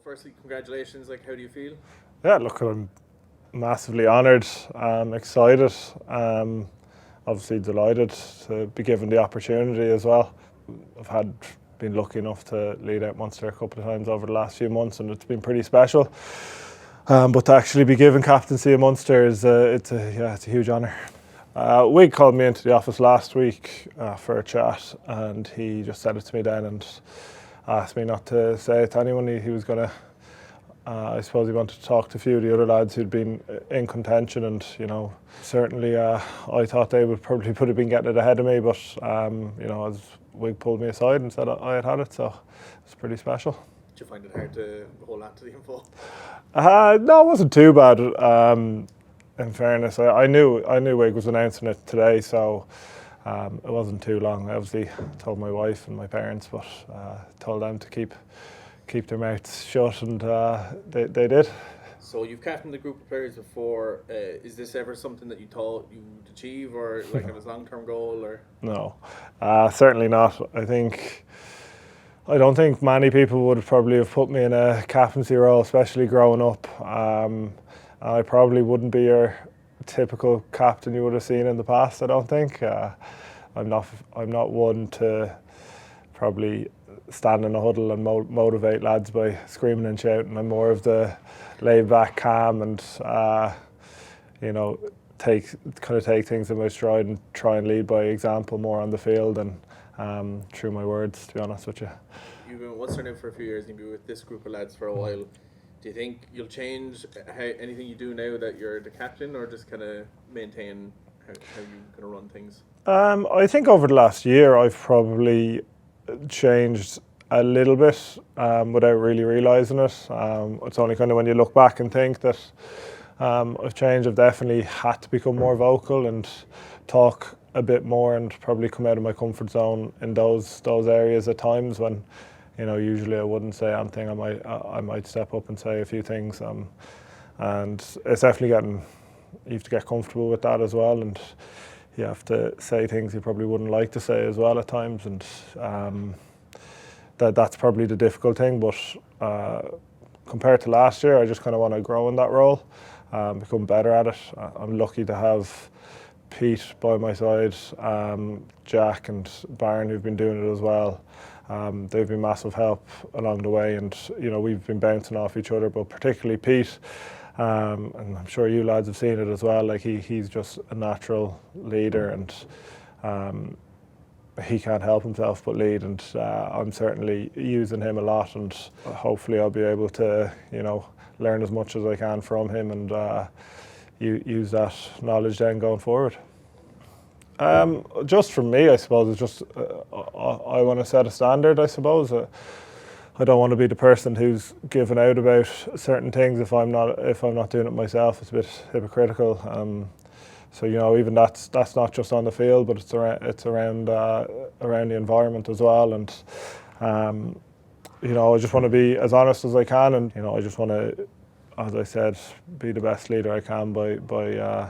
firstly, congratulations. Like, how do you feel? Yeah, look, I'm massively honoured, excited, obviously delighted to be given the opportunity as well. I've been lucky enough to lead out Munster a couple of times over the last few months, and it's been pretty special. But to actually be given captaincy of Munster is it's a huge honour. Wig called me into the office last week for a chat, and he just said it to me then and asked me not to say it to anyone. He was going to, I suppose he wanted to talk to a few of the other lads who'd been in contention, and certainly I thought they would probably have been getting it ahead of me, but as Wig pulled me aside and said I had it, so it's pretty special. Did you find it hard to hold on to the info? No, it wasn't too bad. In fairness, I knew Wig was announcing it today, so it wasn't too long. I obviously told my wife and my parents, but told them to keep their mouths shut, and they did. So you've captained a group of players before. Is this ever something that you thought you'd achieve, or like it was a long-term goal, or? No, certainly not. I don't think many people would probably have put me in a captaincy role, especially growing up. I probably wouldn't be your typical captain you would have seen in the past. I don't think. I'm not one to probably stand in a huddle and motivate lads by screaming and shouting. I'm more of the laid-back, calm, and take things in my stride and try and lead by example more on the field and through my words. To be honest with you. You've been with Munster now for a few years, and you've been with this group of lads for a while. Do you think you'll change anything you do now that you're the captain, or just kind of maintain how you kind of run things? I think over the last year I've probably changed a little bit without really realising it. It's only kind of when you look back and think that I've changed. I've definitely had to become more vocal and talk a bit more, and probably come out of my comfort zone in those areas at times when usually I wouldn't say anything. I might step up and say a few things, and it's definitely you have to get comfortable with that as well, and you have to say things you probably wouldn't like to say as well at times, and that's probably the difficult thing. But compared to last year, I just kind of want to grow in that role, become better at it. I'm lucky to have Pete by my side, Jack and Beirne who've been doing it as well. They've been massive help along the way, and we've been bouncing off each other, but particularly Pete, and I'm sure you lads have seen it as well. Like he's just a natural leader, and he can't help himself but lead, and I'm certainly using him a lot, and hopefully I'll be able to learn as much as I can from him, and use that knowledge then going forward. Just for me, I suppose it's just I want to set a standard. I suppose I don't want to be the person who's giving out about certain things if I'm not doing it myself. It's a bit hypocritical. So even that's not just on the field, but it's around the environment as well. And I just want to be as honest as I can, and I just want to, as I said, be the best leader I can by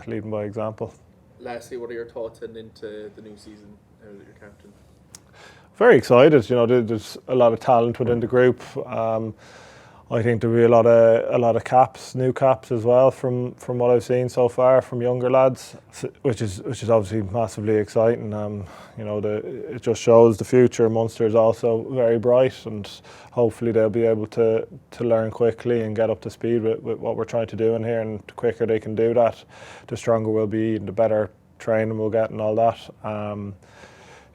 leading by example. Lastly, what are your thoughts heading into the new season now that you're captain? Very excited. There's a lot of talent within the group. I think there'll be a lot of caps, new caps as well from what I've seen so far from younger lads, which is obviously massively exciting. It just shows the future. Munster is also very bright, and hopefully they'll be able to learn quickly and get up to speed with what we're trying to do in here. And the quicker they can do that, the stronger we'll be, and the better training we'll get and all that.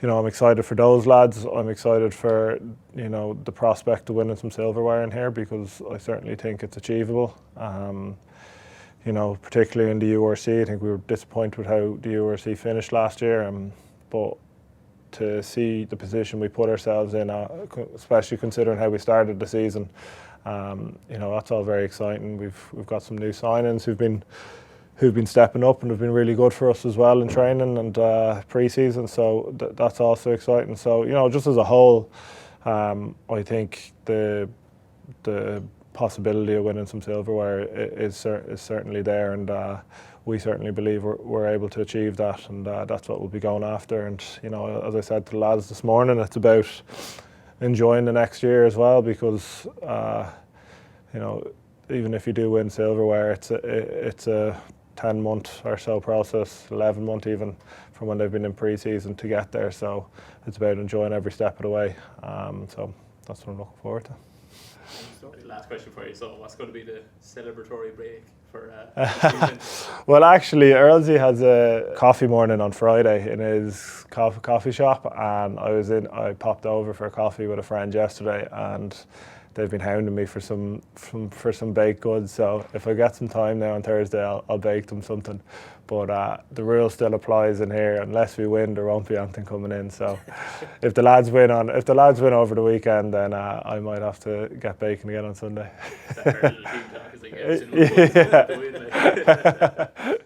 I'm excited for those lads. I'm excited for the prospect of winning some silverware in here, because I certainly think it's achievable. Particularly in the URC, I think we were disappointed with how the URC finished last year, but to see the position we put ourselves in, especially considering how we started the season, that's all very exciting. We've got some new signings who've been stepping up and have been really good for us as well in training and pre-season, so that's also exciting. So just as a whole, I think the possibility of winning some silverware is certainly there, and we certainly believe we're able to achieve that, and that's what we'll be going after. And as I said to the lads this morning, it's about enjoying the next year as well, because you know, even if you do win silverware, it's a 10-month or so process, 11-month even, from when they've been in pre-season to get there. So it's about enjoying every step of the way. So that's what I'm looking forward to. Last question for you. So what's going to be the celebratory break for the season? Well, actually, Earlsy has a coffee morning on Friday in his coffee shop, and I popped over for a coffee with a friend yesterday, and they've been hounding me for some baked goods. So if I get some time now on Thursday, I'll bake them something. But the rule still applies in here: unless we win, there won't be anything coming in. So if the lads win over the weekend, then I might have to get baking again on Sunday. That team talk is like every single one.